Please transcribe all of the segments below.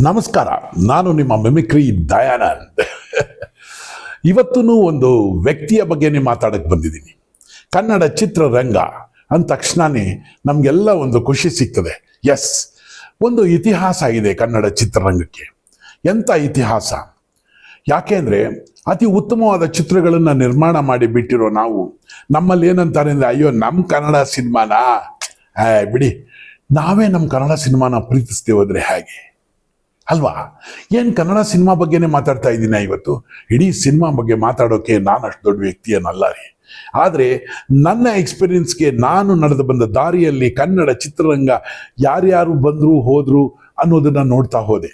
ನಮಸ್ಕಾರ, ನಾನು ನಿಮ್ಮ ಮಿಮಿಕ್ರಿ ದಯಾನಂದ್. ಇವತ್ತೂ ಒಂದು ವ್ಯಕ್ತಿಯ ಬಗ್ಗೆನೇ ಮಾತಾಡಕ್ಕೆ ಬಂದಿದ್ದೀನಿ. ಕನ್ನಡ ಚಿತ್ರರಂಗ ಅಂದ ತಕ್ಷಣವೇ ನಮಗೆಲ್ಲ ಒಂದು ಖುಷಿ ಸಿಗ್ತದೆ. ಎಸ್, ಒಂದು ಇತಿಹಾಸ ಇದೆ ಕನ್ನಡ ಚಿತ್ರರಂಗಕ್ಕೆ. ಎಂಥ ಇತಿಹಾಸ! ಯಾಕೆಂದರೆ ಅತಿ ಉತ್ತಮವಾದ ಚಿತ್ರಗಳನ್ನು ನಿರ್ಮಾಣ ಮಾಡಿ ಬಿಟ್ಟಿರೋ ನಾವು, ನಮ್ಮಲ್ಲಿ ಏನಂತಾರೆ ಅಂದರೆ, ಅಯ್ಯೋ ನಮ್ಮ ಕನ್ನಡ ಸಿನಿಮಾನ ಬಿಡಿ, ನಾವೇ ನಮ್ಮ ಕನ್ನಡ ಸಿನಿಮಾನ ಪ್ರೀತಿಸ್ತೇವೆ ಹೋದರೆ ಹೇಗೆ ಅಲ್ವಾ? ಏನು ಕನ್ನಡ ಸಿನಿಮಾ ಬಗ್ಗೆನೇ ಮಾತಾಡ್ತಾ ಇದ್ದೀನಿ ಇವತ್ತು. ಇಡೀ ಸಿನಿಮಾ ಬಗ್ಗೆ ಮಾತಾಡೋಕೆ ನಾನು ಅಷ್ಟು ದೊಡ್ಡ ವ್ಯಕ್ತಿ ಏನಲ್ಲ ರೀ. ಆದರೆ ನನ್ನ ಎಕ್ಸ್ಪೀರಿಯನ್ಸ್ಗೆ, ನಾನು ನಡೆದು ಬಂದ ದಾರಿಯಲ್ಲಿ ಕನ್ನಡ ಚಿತ್ರರಂಗ ಯಾರ್ಯಾರು ಬಂದರು ಹೋದರು ಅನ್ನೋದನ್ನು ನೋಡ್ತಾ ಹೋದೆ.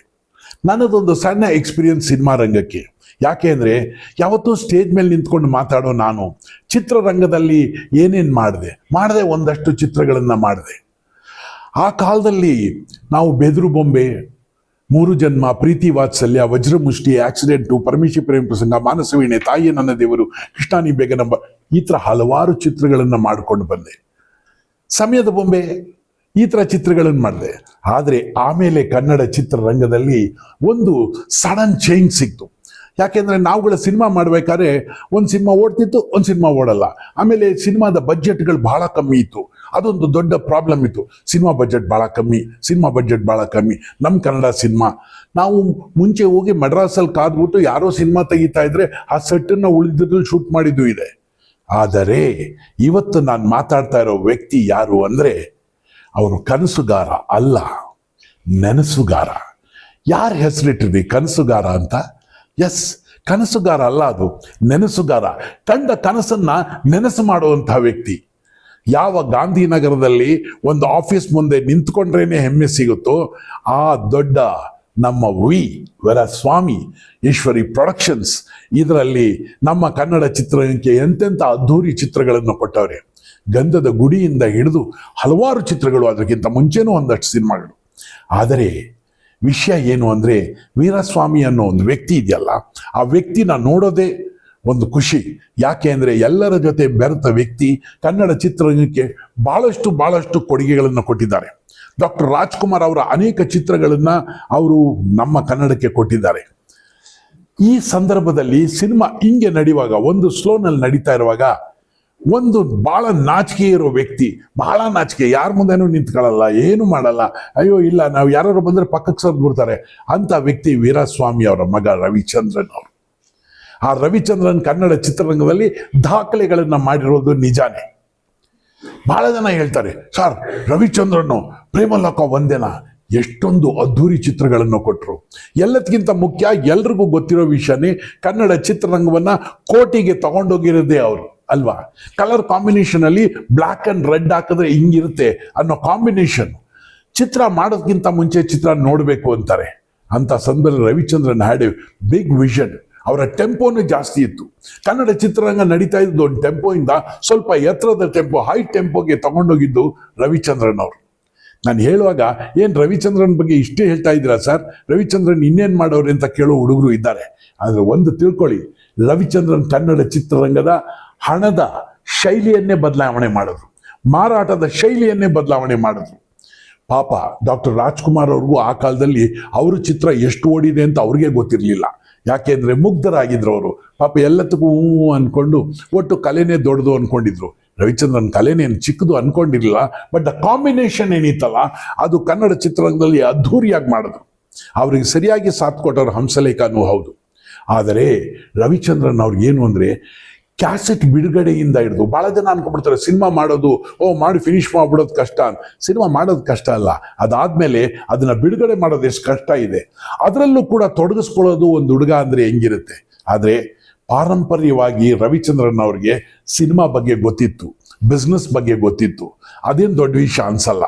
ನನ್ನದೊಂದು ಸಣ್ಣ ಎಕ್ಸ್ಪೀರಿಯನ್ಸ್ ಸಿನಿಮಾ ರಂಗಕ್ಕೆ. ಯಾಕೆ ಅಂದರೆ, ಯಾವತ್ತೂ ಸ್ಟೇಜ್ ಮೇಲೆ ನಿಂತ್ಕೊಂಡು ಮಾತಾಡೋ ನಾನು ಚಿತ್ರರಂಗದಲ್ಲಿ ಏನೇನು ಮಾಡಿದೆ ಒಂದಷ್ಟು ಚಿತ್ರಗಳನ್ನು ಮಾಡಿದೆ. ಆ ಕಾಲದಲ್ಲಿ ನಾವು ಬೆದರು ಬೊಂಬೆ, ಮೂರು ಜನ್ಮ, ಪ್ರೀತಿ ವಾತ್ಸಲ್ಯ, ವಜ್ರಮುಷ್ಟಿ, ಆಕ್ಸಿಡೆಂಟು, ಪರಮೇಶಿ ಪ್ರೇಮ ಪ್ರಸಂಗ, ಮಾನಸವೀಣೆ, ತಾಯಿ ನನ್ನ ದೇವರು, ಕೃಷ್ಣಾನಿ ಬೇಗನಂಬ, ಈ ಥರ ಹಲವಾರು ಚಿತ್ರಗಳನ್ನು ಮಾಡಿಕೊಂಡು ಬಂದೆ. ಸಮಯದ ಬೊಂಬೆ, ಈ ಥರ ಚಿತ್ರಗಳನ್ನು ಮಾಡಿದೆ. ಆದರೆ ಆಮೇಲೆ ಕನ್ನಡ ಚಿತ್ರರಂಗದಲ್ಲಿ ಒಂದು ಸಡನ್ ಚೇಂಜ್ ಸಿಕ್ತು. ಯಾಕೆಂದರೆ ನಾವುಗಳ ಸಿನಿಮಾ ಮಾಡಬೇಕಾದ್ರೆ ಒಂದು ಸಿನಿಮಾ ಓಡ್ತಿತ್ತು, ಒಂದು ಸಿನಿಮಾ ಓಡಲ್ಲ. ಆಮೇಲೆ ಸಿನಿಮಾದ ಬಜೆಟ್ಗಳು ಭಾಳ ಕಮ್ಮಿ ಇತ್ತು. ಅದೊಂದು ದೊಡ್ಡ ಪ್ರಾಬ್ಲಮ್ ಇತ್ತು. ಸಿನಿಮಾ ಬಜೆಟ್ ಭಾಳ ಕಮ್ಮಿ. ನಮ್ಮ ಕನ್ನಡ ಸಿನಿಮಾ, ನಾವು ಮುಂಚೆ ಹೋಗಿ ಮಡ್ರಾಸಲ್ಲಿ ಕಾದ್ಬಿಟ್ಟು ಯಾರೋ ಸಿನಿಮಾ ತೆಗಿತಾ ಇದ್ರೆ ಆ ಸೆಟ್ಟನ್ನು ಉಳಿದಿದ್ರಲ್ಲಿ ಶೂಟ್ ಮಾಡಿದ್ದು ಇದೆ. ಆದರೆ ಇವತ್ತು ನಾನು ಮಾತಾಡ್ತಾ ಇರೋ ವ್ಯಕ್ತಿ ಯಾರು ಅಂದರೆ, ಅವರು ಕನಸುಗಾರ ಅಲ್ಲ, ನೆನಸುಗಾರ. ಯಾರ ಹೆಸರಿಟ್ಟಿದ್ವಿ ಕನಸುಗಾರ ಅಂತ? ಎಸ್, ಕನಸುಗಾರ ಅಲ್ಲ, ಅದು ನೆನಸುಗಾರ. ಕಂಡ ಕನಸನ್ನ ನೆನಸು ಮಾಡುವಂಥ ವ್ಯಕ್ತಿ. ಯಾವ ಗಾಂಧಿನಗರದಲ್ಲಿ ಒಂದು ಆಫೀಸ್ ಮುಂದೆ ನಿಂತ್ಕೊಂಡ್ರೇನೆ ಹೆಮ್ಮೆ ಸಿಗುತ್ತೋ, ಆ ದೊಡ್ಡ ನಮ್ಮ ವೀರಸ್ವಾಮಿ ಈಶ್ವರಿ ಪ್ರೊಡಕ್ಷನ್ಸ್, ಇದರಲ್ಲಿ ನಮ್ಮ ಕನ್ನಡ ಚಿತ್ರರಂಗಕ್ಕೆ ಎಂತೆಂಥ ಅದ್ಧೂರಿ ಚಿತ್ರಗಳನ್ನು ಕೊಟ್ಟವ್ರೆ. ಗಂಧದ ಗುಡಿಯಿಂದ ಹಿಡಿದು ಹಲವಾರು ಚಿತ್ರಗಳು, ಅದಕ್ಕಿಂತ ಮುಂಚೆನೂ ಒಂದಷ್ಟು ಸಿನಿಮಾಗಳು. ಆದರೆ ವಿಷಯ ಏನು ಅಂದರೆ, ವೀರಸ್ವಾಮಿ ಅನ್ನೋ ಒಂದು ವ್ಯಕ್ತಿ ಇದೆಯಲ್ಲ, ಆ ವ್ಯಕ್ತಿನ ನೋಡೋದೇ ಒಂದು ಖುಷಿ. ಯಾಕೆ ಅಂದರೆ, ಎಲ್ಲರ ಜೊತೆ ಬೆರೆತ ವ್ಯಕ್ತಿ. ಕನ್ನಡ ಚಿತ್ರರಂಗಕ್ಕೆ ಭಾಳಷ್ಟು ಕೊಡುಗೆಗಳನ್ನು ಕೊಟ್ಟಿದ್ದಾರೆ. ಡಾಕ್ಟರ್ ರಾಜ್ಕುಮಾರ್ ಅವರ ಅನೇಕ ಚಿತ್ರಗಳನ್ನು ಅವರು ನಮ್ಮ ಕನ್ನಡಕ್ಕೆ ಕೊಟ್ಟಿದ್ದಾರೆ. ಈ ಸಂದರ್ಭದಲ್ಲಿ ಸಿನಿಮಾ ಹಿಂಗೆ ನಡೆಯುವಾಗ, ಒಂದು ಸ್ಲೋನಲ್ಲಿ ನಡೀತಾ ಇರುವಾಗ, ಒಂದು ಭಾಳ ನಾಚಿಕೆ ಇರೋ ವ್ಯಕ್ತಿ, ಭಾಳ ನಾಚಿಕೆ, ಯಾರ ಮುಂದೆನೂ ನಿಂತ್ಕೊಳ್ಳಲ್ಲ, ಏನು ಮಾಡಲ್ಲ. ಅಯ್ಯೋ ಇಲ್ಲ, ನಾವು ಯಾರು ಬಂದರೆ ಪಕ್ಕಕ್ಕೆ ಸರಿದು ಬಿಡ್ತಾರೆ ಅಂಥ ವ್ಯಕ್ತಿ ವೀರಸ್ವಾಮಿ ಅವರ ಮಗ ರವಿಚಂದ್ರನ್ ಅವರು. ಆ ರವಿಚಂದ್ರನ್ ಕನ್ನಡ ಚಿತ್ರರಂಗದಲ್ಲಿ ದಾಖಲೆಗಳನ್ನು ಮಾಡಿರೋದು ನಿಜಾನೇ. ಭಾಳ ಜನ ಹೇಳ್ತಾರೆ, ಸರ್ ರವಿಚಂದ್ರನ್ನು ಪ್ರೇಮಲೋಕ ಒಂದೇನಾ, ಎಷ್ಟೊಂದು ಅದ್ಧೂರಿ ಚಿತ್ರಗಳನ್ನು ಕೊಟ್ಟರು. ಎಲ್ಲದಕ್ಕಿಂತ ಮುಖ್ಯ, ಎಲ್ರಿಗೂ ಗೊತ್ತಿರೋ ವಿಷಯನೇ, ಕನ್ನಡ ಚಿತ್ರರಂಗವನ್ನು ಕೋಟಿಗೆ ತಗೊಂಡೋಗಿರೋದೇ ಅವರು ಅಲ್ವಾ? ಕಲರ್ ಕಾಂಬಿನೇಷನಲ್ಲಿ ಬ್ಲ್ಯಾಕ್ ಆ್ಯಂಡ್ ರೆಡ್ ಹಾಕಿದ್ರೆ ಹಿಂಗಿರುತ್ತೆ ಅನ್ನೋ ಕಾಂಬಿನೇಷನ್. ಚಿತ್ರ ಮಾಡೋದಕ್ಕಿಂತ ಮುಂಚೆ ಚಿತ್ರ ನೋಡಬೇಕು ಅಂತಾರೆ. ಅಂಥ ಸಂದರ್ಭದಲ್ಲಿ Ravichandran had a big vision. ಅವರ ಟೆಂಪೋನು ಜಾಸ್ತಿ ಇತ್ತು. ಕನ್ನಡ ಚಿತ್ರರಂಗ ನಡೀತಾ ಇದ್ದು ಒಂದು ಟೆಂಪೋಯಿಂದ ಸ್ವಲ್ಪ ಎತ್ತರದ ಟೆಂಪೋ, ಹೈ ಟೆಂಪೋಗೆ ತಗೊಂಡೋಗಿದ್ದು ರವಿಚಂದ್ರನ್ ಅವರು. ನಾನು ಹೇಳುವಾಗ, ಏನು ರವಿಚಂದ್ರನ್ ಬಗ್ಗೆ ಇಷ್ಟೇ ಹೇಳ್ತಾ ಇದ್ದೀರಾ ಸರ್, ರವಿಚಂದ್ರನ್ ಇನ್ನೇನು ಮಾಡೋರು ಅಂತ ಕೇಳೋ ಹುಡುಗರು ಇದ್ದಾರೆ. ಆದರೆ ಒಂದು ತಿಳ್ಕೊಳ್ಳಿ, ರವಿಚಂದ್ರನ್ ಕನ್ನಡ ಚಿತ್ರರಂಗದ ಹಣದ ಶೈಲಿಯನ್ನೇ ಬದಲಾವಣೆ ಮಾಡಿದ್ರು, ಮಾರಾಟದ ಶೈಲಿಯನ್ನೇ ಬದಲಾವಣೆ ಮಾಡಿದ್ರು. ಪಾಪ ಡಾಕ್ಟರ್ ರಾಜ್ಕುಮಾರ್ ಅವ್ರಿಗೂ ಆ ಕಾಲದಲ್ಲಿ ಅವ್ರ ಚಿತ್ರ ಎಷ್ಟು ಓಡಿದೆ ಅಂತ ಅವ್ರಿಗೆ ಗೊತ್ತಿರಲಿಲ್ಲ. ಯಾಕೆಂದರೆ ಮುಗ್ಧರಾಗಿದ್ರು ಅವರು. ಪಾಪ ಎಲ್ಲದಕ್ಕೂ ಅಂದ್ಕೊಂಡು ಒಟ್ಟು ಕಲೆನೇ ದೊಡ್ಡದು ಅಂದ್ಕೊಂಡಿದ್ರು. ರವಿಚಂದ್ರನ್ ಕಲೆನೇನು ಚಿಕ್ಕದು ಅಂದ್ಕೊಂಡಿರಲಿಲ್ಲ. ಬಟ್ ಆ ಕಾಂಬಿನೇಷನ್ ಏನಿತ್ತಲ್ಲ, ಅದು ಕನ್ನಡ ಚಿತ್ರರಂಗದಲ್ಲಿ ಅದ್ಧೂರಿಯಾಗಿ ಮಾಡಿದ್ರು. ಅವ್ರಿಗೆ ಸರಿಯಾಗಿ ಸಾಥ್ ಕೊಟ್ಟವ್ರು ಹಂಸಲೇಖನೂ ಹೌದು. ಆದರೆ ರವಿಚಂದ್ರನ್ ಅವ್ರಿಗೇನು ಅಂದರೆ, ಕ್ಯಾಸೆಟ್ ಬಿಡುಗಡೆಯಿಂದ ಹಿಡಿದು, ಭಾಳ ಜನ ಅನ್ಕೊಂಡ್ಬಿಡ್ತಾರೆ ಸಿನಿಮಾ ಮಾಡೋದು, ಮಾಡಿ ಫಿನಿಶ್ ಮಾಡಿಬಿಡೋದು ಕಷ್ಟ. ಸಿನಿಮಾ ಮಾಡೋದು ಕಷ್ಟ ಅಲ್ಲ, ಅದಾದಮೇಲೆ ಅದನ್ನು ಬಿಡುಗಡೆ ಮಾಡೋದು ಎಷ್ಟು ಕಷ್ಟ ಇದೆ. ಅದರಲ್ಲೂ ಕೂಡ ತೊಡಗಿಸ್ಕೊಳ್ಳೋದು ಒಂದು ಹುಡುಗ ಅಂದರೆ ಹೆಂಗಿರುತ್ತೆ. ಆದರೆ ಪಾರಂಪರ್ಯವಾಗಿ ರವಿಚಂದ್ರನ್ ಅವ್ರಿಗೆ ಸಿನಿಮಾ ಬಗ್ಗೆ ಗೊತ್ತಿತ್ತು, ಬಿಸ್ನೆಸ್ ಬಗ್ಗೆ ಗೊತ್ತಿತ್ತು. ಅದೇನು ದೊಡ್ಡ ವಿಷಯ ಅನ್ಸಲ್ಲ.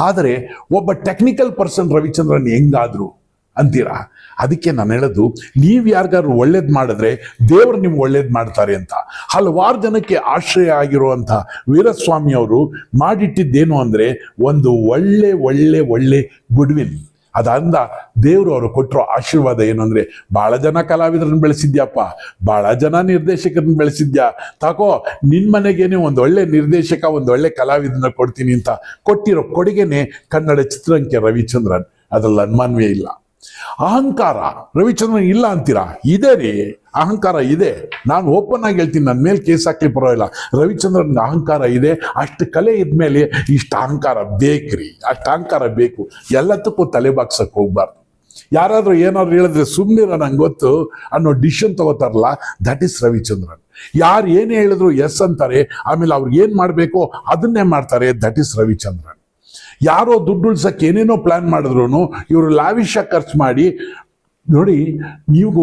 ಆದರೆ ಒಬ್ಬ ಟೆಕ್ನಿಕಲ್ ಪರ್ಸನ್ ರವಿಚಂದ್ರನ್ ಹೆಂಗಾದ್ರು ಅಂತೀರಾ? ಅದಕ್ಕೆ ನಾನು ಹೇಳೋದು, ನೀವು ಯಾರಿಗಾದ್ರು ಒಳ್ಳೇದು ಮಾಡಿದ್ರೆ ದೇವರು ನಿಮ್ಗೆ ಒಳ್ಳೇದು ಮಾಡ್ತಾರೆ ಅಂತ. ಹಲವಾರು ಜನಕ್ಕೆ ಆಶ್ರಯ ಆಗಿರುವಂಥ ವೀರಸ್ವಾಮಿ ಅವರು ಮಾಡಿಟ್ಟಿದ್ದೇನು ಅಂದರೆ, ಒಂದು ಒಳ್ಳೆ ಗುಡ್ವಿಲ್. ಅದಂದ ದೇವರು ಅವರು ಕೊಟ್ಟಿರೋ ಆಶೀರ್ವಾದ ಏನು ಅಂದರೆ, ಭಾಳ ಜನ ಕಲಾವಿದರನ್ನು ಬೆಳೆಸಿದ್ಯಪ್ಪ, ಭಾಳ ಜನ ನಿರ್ದೇಶಕರನ್ನ ಬೆಳೆಸಿದ್ಯಾ, ತಾಕೋ ನಿನ್ನ ಮನೆಗೇನೆ ಒಂದು ಒಳ್ಳೆ ನಿರ್ದೇಶಕ, ಒಂದು ಒಳ್ಳೆ ಕಲಾವಿದನ ಕೊಡ್ತೀನಿ ಅಂತ ಕೊಟ್ಟಿರೋ ಕೊಡುಗೆನೆ ಕನ್ನಡ ಚಿತ್ರರಂಗಕ್ಕೆ ರವಿಚಂದ್ರನ್. ಅದರಲ್ಲಿ ಅನುಮಾನವೇ ಇಲ್ಲ. ಅಹಂಕಾರ ರವಿಚಂದ್ರನ್ ಇಲ್ಲ ಅಂತೀರಾ? ಇದೆ ರೀ, ಅಹಂಕಾರ ಇದೆ. ನಾನು ಓಪನ್ ಆಗಿ ಹೇಳ್ತೀನಿ, ನನ್ನ ಮೇಲೆ ಕೇಸ್ ಹಾಕಲಿ ಪರವಾಗಿಲ್ಲ. ರವಿಚಂದ್ರನ್ಗೆ ಅಹಂಕಾರ ಇದೆ. ಅಷ್ಟು ಕಲೆ ಇದ್ಮೇಲೆ ಇಷ್ಟು ಅಹಂಕಾರ ಬೇಕ್ರಿ, ಅಷ್ಟು ಅಹಂಕಾರ ಬೇಕು. ಎಲ್ಲದಕ್ಕೂ ತಲೆ ಬಾಗ್ಸಕ್ಕೆ ಹೋಗ್ಬಾರ್ದು. ಯಾರಾದರೂ ಏನಾದ್ರು ಹೇಳಿದ್ರೆ ಸುಮ್ಮನಿರ ನಂಗೆ ಗೊತ್ತು ಅನ್ನೋ ಡಿಸಿಷನ್ ತಗೋತಾರಲ್ಲ, ದಟ್ ಈಸ್ ರವಿಚಂದ್ರನ್. ಯಾರು ಏನೇ ಹೇಳಿದ್ರು ಎಸ್ ಅಂತಾರೆ, ಆಮೇಲೆ ಅವ್ರಿಗೆ ಏನು ಮಾಡಬೇಕೋ ಅದನ್ನೇ ಮಾಡ್ತಾರೆ, ದಟ್ ಈಸ್ ರವಿಚಂದ್ರನ್. ಯಾರೋ ದುಡ್ಡು ಉಳ್ಸಕ್ಕೆ ಏನೇನೋ ಪ್ಲಾನ್ ಮಾಡಿದ್ರು ಇವರು ಲಾವಿಶಾಗಿ ಖರ್ಚು ಮಾಡಿ ನೋಡಿ. ನೀವು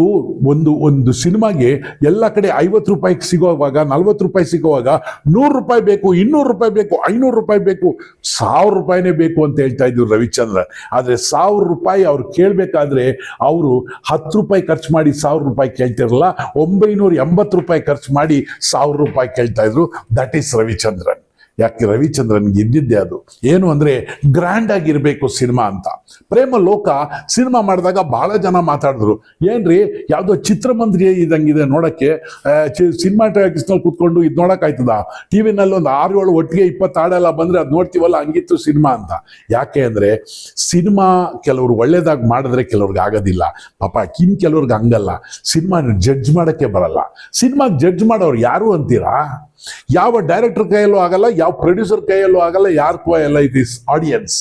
ಒಂದು ಸಿನಿಮಾಗೆ ಎಲ್ಲ ಕಡೆ 50 ರೂಪಾಯಿಗೆ ಸಿಗೋವಾಗ, 40 ರೂಪಾಯಿ ಸಿಗೋವಾಗ 100 ರೂಪಾಯಿ ಬೇಕು, 200 ರೂಪಾಯಿ ಬೇಕು, 500 ರೂಪಾಯಿ ಬೇಕು, 1000 ರೂಪಾಯಿನೇ ಬೇಕು ಅಂತ ಹೇಳ್ತಾ ಇದ್ರು ರವಿಚಂದ್ರನ್. ಆದರೆ 1000 ರೂಪಾಯಿ ಅವ್ರು ಕೇಳಬೇಕಾದ್ರೆ ಅವರು 10 ರೂಪಾಯಿ ಖರ್ಚು ಮಾಡಿ 1000 ರೂಪಾಯಿ ಕೇಳ್ತಿರಲ್ಲ, 980 ರೂಪಾಯಿ ಖರ್ಚು ಮಾಡಿ 1000 ರೂಪಾಯಿ ಕೇಳ್ತಾ ಇದ್ರು. That is Ravichandran. ಯಾಕೆ ರವಿಚಂದ್ರನ್ಗೆ ಇದ್ದಿದ್ದೆ ಅದು ಏನು ಅಂದರೆ ಗ್ರ್ಯಾಂಡ್ ಆಗಿರಬೇಕು ಸಿನಿಮಾ ಅಂತ. ಪ್ರೇಮ ಲೋಕ ಸಿನಿಮಾ ಮಾಡಿದಾಗ ಬಹಳ ಜನ ಮಾತಾಡಿದ್ರು, ಏನ್ರಿ ಯಾವುದೋ ಚಿತ್ರಮಂದಿರ ಇದ್ದಂಗಿದೆ ನೋಡೋಕ್ಕೆ, ಸಿನಿಮಾ ಟಾಕೀಸ್ನಲ್ಲಿ ಕೂತ್ಕೊಂಡು ಇದು ನೋಡೋಕ್ಕಾಯ್ತದ? ಟಿ ವಿನಲ್ಲಿ ಒಂದು 6-7 ಒಟ್ಟಿಗೆ 20 ಹಾಡೆಲ್ಲ ಬಂದರೆ ಅದು ನೋಡ್ತೀವಲ್ಲ, ಹಂಗಿತ್ತು ಸಿನಿಮಾ ಅಂತ. ಯಾಕೆ ಅಂದರೆ ಸಿನಿಮಾ ಕೆಲವರು ಒಳ್ಳೇದಾಗಿ ಮಾಡಿದ್ರೆ ಕೆಲವ್ರಿಗೆ ಆಗೋದಿಲ್ಲ ಪಾಪ. ಕೆಲವ್ರಿಗೆ ಹಂಗಲ್ಲ, ಸಿನಿಮಾ ಜಡ್ಜ್ ಮಾಡೋಕ್ಕೆ ಬರಲ್ಲ. ಸಿನಿಮಾಗೆ ಜಡ್ಜ್ ಮಾಡೋರು ಯಾರು ಅಂತೀರಾ? ಯಾವ ಡೈರೆಕ್ಟರ್ ಕೈಯಲ್ಲೂ ಆಗಲ್ಲ, ಯಾವ ಪ್ರೊಡ್ಯೂಸರ್ ಕೈಯಲ್ಲೂ ಆಗಲ್ಲ, ಯಾರ ಕೈಯಲ್ಲ. It is audience.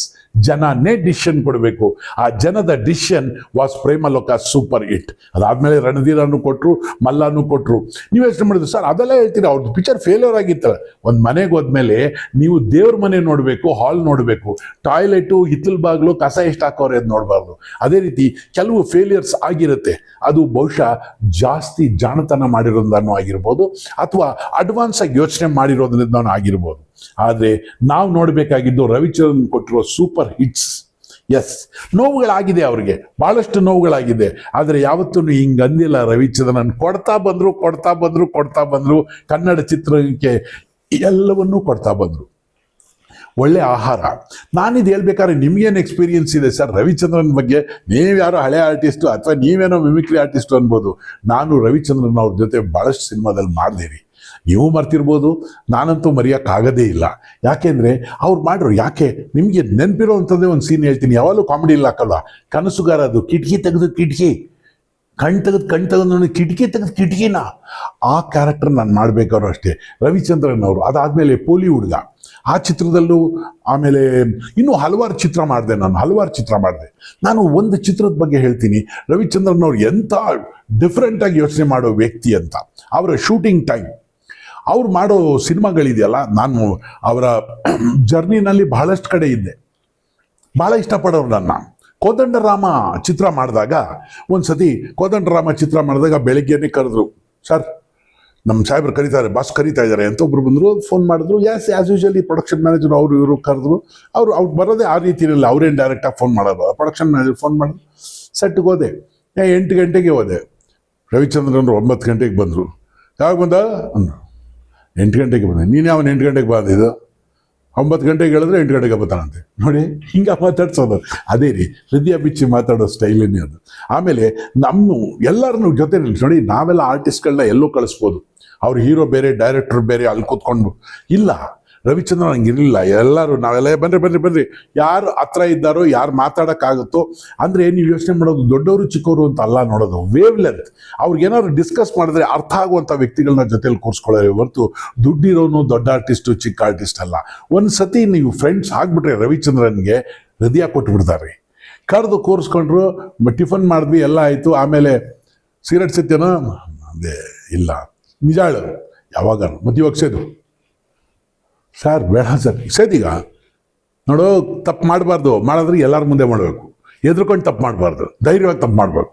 ಜನನೇ ಡಿಸಿಷನ್ ಕೊಡಬೇಕು. ಆ ಜನದ decision was Premaloka super hit. ಅದಾದ್ಮೇಲೆ ರಣಧೀರನ್ನು ಕೊಟ್ಟರು, ಮಲ್ಲನ್ನು ಕೊಟ್ಟರು. ನೀವು ಯೋಚನೆ ಮಾಡಿದ್ರು ಸರ್, ಅದೆಲ್ಲ ಹೇಳ್ತೀರಾ, ಅವ್ರದ್ದು ಪಿಕ್ಚರ್ ಫೇಲ್ಯೂರ್ ಆಗಿತ್ತಲ್ಲ. ಒಂದು ಮನೆಗೆ ಹೋದ್ಮೇಲೆ ನೀವು ದೇವ್ರ ಮನೆ ನೋಡಬೇಕು, ಹಾಲ್ ನೋಡಬೇಕು, ಟಾಯ್ಲೆಟು, ಹಿತ್ತಲ ಬಾಗಿಲು, ಕಸ ಎಷ್ಟು ಹಾಕೋರೆ ಅದು ನೋಡಬಾರ್ದು. ಅದೇ ರೀತಿ ಕೆಲವು ಫೇಲಿಯರ್ಸ್ ಆಗಿರುತ್ತೆ. ಅದು ಬಹುಶಃ ಜಾಸ್ತಿ ಜಾಣತನ ಮಾಡಿರೋದನ್ನು ಆಗಿರ್ಬೋದು, ಅಥವಾ ಅಡ್ವಾನ್ಸ್ ಆಗಿ ಯೋಚನೆ ಮಾಡಿರೋದ್ರಿಂದ ಆಗಿರ್ಬೋದು. ಆದರೆ ನಾವು ನೋಡಬೇಕಾಗಿದ್ದು ರವಿಚಂದ್ರನ್ ಕೊಟ್ಟಿರೋ ಸೂಪರ್ ಹಿಟ್ಸ್. ಎಸ್, ನೋವುಗಳಾಗಿದೆ, ಅವ್ರಿಗೆ ಬಹಳಷ್ಟು ನೋವುಗಳಾಗಿದೆ. ಆದರೆ ಯಾವತ್ತೂ ಹಿಂಗಂದಿಲ್ಲ ರವಿಚಂದ್ರನ್. ಕೊಡ್ತಾ ಬಂದರು ಕನ್ನಡ ಚಿತ್ರಕ್ಕೆ ಎಲ್ಲವನ್ನೂ ಕೊಡ್ತಾ ಬಂದರು. ಒಳ್ಳೆ ಆಹಾರ. ನಾನಿದು ಹೇಳ್ಬೇಕಾದ್ರೆ ನಿಮ್ಗೇನು ಎಕ್ಸ್ಪೀರಿಯನ್ಸ್ ಇದೆ ಸರ್ ರವಿಚಂದ್ರನ್ ಬಗ್ಗೆ? ನೀವ್ಯಾರೋ ಹಳೆ ಆರ್ಟಿಸ್ಟು ಅಥವಾ ನೀವೇನೋ ಮಿಮಿಕ್ರಿ ಆರ್ಟಿಸ್ಟು ಅನ್ಬೋದು. ನಾನು ರವಿಚಂದ್ರನ್ ಅವ್ರ ಜೊತೆ ಭಾಳಷ್ಟು ಸಿನಿಮಾದಲ್ಲಿ ಮಾಡಿದೆ. ನೀವು ಮರ್ತಿರ್ಬೋದು, ನಾನಂತೂ ಮರೆಯೋಕ್ಕಾಗದೇ ಇಲ್ಲ. ಯಾಕೆಂದರೆ ಅವ್ರು ಮಾಡ್ರು. ಯಾಕೆ ನಿಮಗೆ ನೆನಪಿರೋ ಅಂಥದ್ದೇ ಒಂದು ಸೀನ್ ಹೇಳ್ತೀನಿ. ಯಾವಾಗಲೂ ಕಾಮಿಡಿ ಇಲ್ಲ ಹಾಕಲ್ವ? ಕನಸುಗಾರ, ಅದು ಕಿಟಕಿ ತೆಗೆದು ಕಣ್ ತೆಗೆದು ನೋಡಿ, ಕಿಟಕಿ ಕಿಟಕಿನ ಆ ಕ್ಯಾರೆಕ್ಟರ್ ನಾನು ಮಾಡಬೇಕಾದ್ರು ಅಷ್ಟೇ. ರವಿಚಂದ್ರನ್ ಅವರು ಅದಾದಮೇಲೆ ಪೋಲಿ ಹುಡುಗ, ಆ ಚಿತ್ರದಲ್ಲೂ, ಆಮೇಲೆ ಇನ್ನೂ ಹಲವಾರು ಚಿತ್ರ ಮಾಡಿದೆ ನಾನು. ಒಂದು ಚಿತ್ರದ ಬಗ್ಗೆ ಹೇಳ್ತೀನಿ. ರವಿಚಂದ್ರನ್ ಅವ್ರು ಎಂಥ ಡಿಫ್ರೆಂಟಾಗಿ ಯೋಚನೆ ಮಾಡೋ ವ್ಯಕ್ತಿ ಅಂತ. ಅವರ ಶೂಟಿಂಗ್ ಟೈಮ್, ಅವ್ರು ಮಾಡೋ ಸಿನಿಮಾಗಳಿದೆಯಲ್ಲ, ನಾನು ಅವರ ಜರ್ನಿನಲ್ಲಿ ಬಹಳಷ್ಟು ಕಡೆ ಇದ್ದೆ. ಭಾಳ ಇಷ್ಟಪಡೋರು ನನ್ನ. ಕೋದಂಡರಾಮ ಚಿತ್ರ ಮಾಡಿದಾಗ ಬೆಳಗ್ಗೆನೇ ಕರೆದ್ರು. ಸರ್, ನಮ್ಮ ಸಾಹೇಬ್ರು ಕರೀತಾರೆ, ಬಾಸ್ ಕರೀತಾ ಇದ್ದಾರೆ ಅಂತ ಒಬ್ರು ಬಂದರು, ಫೋನ್ ಮಾಡಿದ್ರು. ಆ್ಯಸ್ ಯೂಶಲಿ ಪ್ರೊಡಕ್ಷನ್ ಮ್ಯಾನೇಜರ್ ಇವರು ಕರೆದ್ರು. ಅವ್ರು ಬರೋದೇ ಆ ರೀತಿ ಇರಲಿಲ್ಲ, ಅವ್ರೇನು ಡೈರೆಕ್ಟಾಗಿ ಫೋನ್ ಮಾಡೋದು. ಪ್ರೊಡಕ್ಷನ್ ಮ್ಯಾನೇಜರ್ ಫೋನ್ ಮಾಡಿದ್ರು. ಸೆಟ್ಗೆ ಹೋದೆ. 8 ಗಂಟೆಗೆ ಹೋದೆ. ರವಿಚಂದ್ರನ್ 9 ಗಂಟೆಗೆ ಬಂದರು. ಯಾವಾಗ ಬಂದ? 8 ಗಂಟೆಗೆ ಬಂದೆ. ನೀನು ಯಾವನು 8 ಗಂಟೆಗೆ ಬಂದಿದ್ದು? 9 ಗಂಟೆಗೆ ಹೇಳಿದ್ರೆ 8 ಗಂಟೆಗೆ ಬರ್ತಾನಂತೆ. ನೋಡಿ, ಹಿಂಗೆ ಮಾತಾಡ್ಸೋದು. ಅದೇ ರೀ, ಹೃದಯ ಬಿಚ್ಚಿ ಮಾತಾಡೋ ಸ್ಟೈಲನ್ನೇ ಅದು. ಆಮೇಲೆ ಎಲ್ಲರನ್ನೂ ಜೊತೆ ನೋಡಿ, ನಾವೆಲ್ಲ ಆರ್ಟಿಸ್ಟ್ಗಳನ್ನ ಎಲ್ಲೋ ಕಳಿಸ್ಬೋದು. ಅವ್ರು ಹೀರೋ ಬೇರೆ, ಡೈರೆಕ್ಟರ್ ಬೇರೆ, ಅಲ್ಲಿ ಕೂತ್ಕೊಂಡು ಇಲ್ಲ. ರವಿಚಂದ್ರನ್ ಹಂಗಿರಲಿಲ್ಲ. ನಾವೆಲ್ಲ ಬನ್ರಿ ಯಾರು ಹತ್ರ ಇದ್ದಾರೋ, ಯಾರು ಮಾತಾಡೋಕ್ಕಾಗುತ್ತೋ. ಅಂದರೆ ನೀವು ಯೋಚನೆ ಮಾಡೋದು ದೊಡ್ಡವರು ಚಿಕ್ಕವರು ಅಂತ ಅಲ್ಲ ನೋಡೋದು, ವೇವ್ ಲೆಂತ್. ಅವ್ರಿಗೇನಾದ್ರು ಡಿಸ್ಕಸ್ ಮಾಡಿದ್ರೆ ಅರ್ಥ ಆಗುವಂಥ ವ್ಯಕ್ತಿಗಳನ್ನ ಜೊತೆಲಿ ಕೂರಿಸ್ಕೊಳ್ಳೋರೆ ಹೊರತು ದುಡ್ಡಿರೋನು ದೊಡ್ಡ ಆರ್ಟಿಸ್ಟು ಚಿಕ್ಕ ಆರ್ಟಿಸ್ಟ್ ಅಲ್ಲ. ಒಂದು ಸತಿ ನೀವು ಫ್ರೆಂಡ್ಸ್ ಆಗಿಬಿಟ್ರೆ ರವಿಚಂದ್ರನ್ಗೆ ಹೃದಯ ಕೊಟ್ಬಿಡ್ತಾರೆ. ಕರೆದು ಕೂರಿಸ್ಕೊಂಡ್ರು, ಟಿಫನ್ ಮಾಡಿದ್ವಿ, ಎಲ್ಲ ಆಯಿತು. ಆಮೇಲೆ ಸಿಗರೆಟ್ ಸತ್ಯನೋ? ಅದೇ ಇಲ್ಲ, ನಿಜ ಹೇಳು, ಯಾವಾಗ ಮತ್ತೆ ಇವಾಗ ಸೇದು? ಸರ್ ಬೇಡ ಸರ್, ಸೇದೀಗ ನೋಡು, ತಪ್ಪು ಮಾಡಬಾರ್ದು. ಮಾಡಿದ್ರೆ ಎಲ್ಲರ ಮುಂದೆ ಮಾಡಬೇಕು. ಎದ್ರುಕೊಂಡು ತಪ್ಪು ಮಾಡಬಾರ್ದು, ಧೈರ್ಯವಾಗಿ ತಪ್ಪು ಮಾಡಬೇಕು.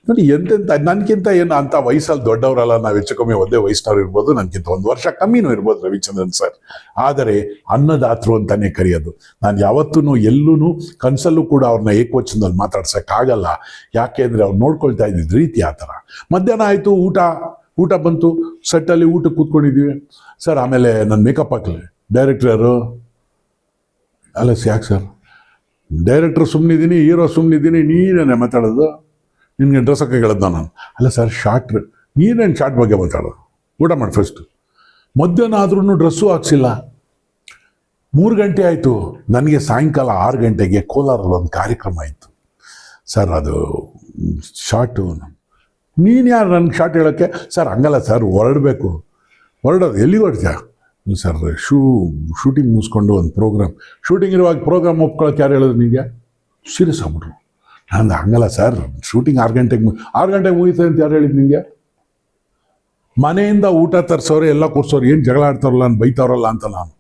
ನೋಡಿ, ಎಂತೆಂಥ ನನಗಿಂತ ಏನು ಅಂಥ ವಯಸ್ಸಲ್ಲಿ ದೊಡ್ಡವರಲ್ಲ. ನಾವು ಹೆಚ್ಚು ಕಮ್ಮಿ ಒಂದೇ ವಯಸ್ಸಿನವ್ರು ಇರ್ಬೋದು, ನನಗಿಂತ 1 ವರ್ಷ ಕಮ್ಮಿನೂ ಇರ್ಬೋದು ರವಿಚಂದ್ರನ್ ಸರ್. ಆದರೆ ಅನ್ನದಾತರು ಅಂತಲೇ ಕರೆಯೋದು. ನಾನು ಯಾವತ್ತೂ ಎಲ್ಲೂ ಕನಸಲ್ಲೂ ಕೂಡ ಅವ್ರನ್ನ ಏಕವಚನದಲ್ಲಿ ಮಾತಾಡ್ಸೋಕ್ಕಾಗಲ್ಲ. ಯಾಕೆ ಅಂದರೆ ಅವ್ರು ನೋಡ್ಕೊಳ್ತಾ ಇದ್ದಿದ್ದು ರೀತಿ ಆ ಥರ. ಮಧ್ಯಾಹ್ನ ಆಯಿತು, ಊಟ ಬಂತು. ಸೆಟ್ಟಲ್ಲಿ ಊಟಕ್ಕೆ ಕೂತ್ಕೊಂಡಿದ್ದೀವಿ ಸರ್. ಆಮೇಲೆ ನನ್ನ ಮೇಕಪ್ ಹಾಕಲಿ ಡೈರೆಕ್ಟ್ರ್ ಯಾರು? ಅಲ್ಲ ಯಾಕೆ ಸರ್, ಡೈರೆಕ್ಟ್ರು ಸುಮ್ಮನಿದ್ದೀನಿ, ಹೀರೋ ಸುಮ್ಮನಿದ್ದೀನಿ, ನೀನೇನೆ ಮಾತಾಡೋದು? ನಿನಗೆ ಡ್ರೆಸ್ ಹಾಕಿ ಹೇಳೋದು ನಾನು? ಅಲ್ಲ ಸರ್, ನೀನೇನು ಶಾರ್ಟ್ ಬಗ್ಗೆ ಮಾತಾಡೋದು? ಊಟ ಮಾಡಿ ಫಸ್ಟು. ಮಧ್ಯಾಹ್ನ ಆದ್ರೂ ಡ್ರೆಸ್ಸು ಹಾಕ್ಸಿಲ್ಲ. 3 ಗಂಟೆ ಆಯಿತು. ನನಗೆ ಸಾಯಂಕಾಲ 6 ಗಂಟೆಗೆ ಕೋಲಾರಲ್ಲಿ ಒಂದು ಕಾರ್ಯಕ್ರಮ ಆಯಿತು. ಸರ್ ಅದು ಶಾರ್ಟು. ನೀನು ಯಾರು ನನಗೆ ಶಾರ್ಟ್ ಹೇಳೋಕ್ಕೆ? ಸರ್ ಹಂಗಲ್ಲ ಸರ್, ಹೊರಡೋದು ಎಲ್ಲಿಗೆ ಹೊರಡ್ತೀಯ ಸರ್? ಶೂಟಿಂಗ್ ಮುಗಿಸ್ಕೊಂಡು ಒಂದು ಶೂಟಿಂಗ್ ಇರುವಾಗ ಪ್ರೋಗ್ರಾಮ್ ಒಪ್ಕೊಳ್ಳೋಕೆ ಯಾರು ಹೇಳಿದ್ರು ನಿಮಗೆ? ಸೀರಿಯಸ್ ಆಗ್ಬಿಟ್ರು. ನಾನು ಹಂಗಲ್ಲ ಸರ್, ಶೂಟಿಂಗ್ 6 ಗಂಟೆಗೆ ಮುಗಿತದೆ ಅಂತ ಯಾರು ಹೇಳಿದ್ದು ನಿಮಗೆ? ಮನೆಯಿಂದ ಊಟ ತರಿಸೋರು ಎಲ್ಲ ಕೂರ್ಸೋರು, ಏನು ಜಗಳ ಆಡ್ತಾರಲ್ಲ, ನಾನು ಬೈತಾರಲ್ಲ ಅಂತ ನಾನು.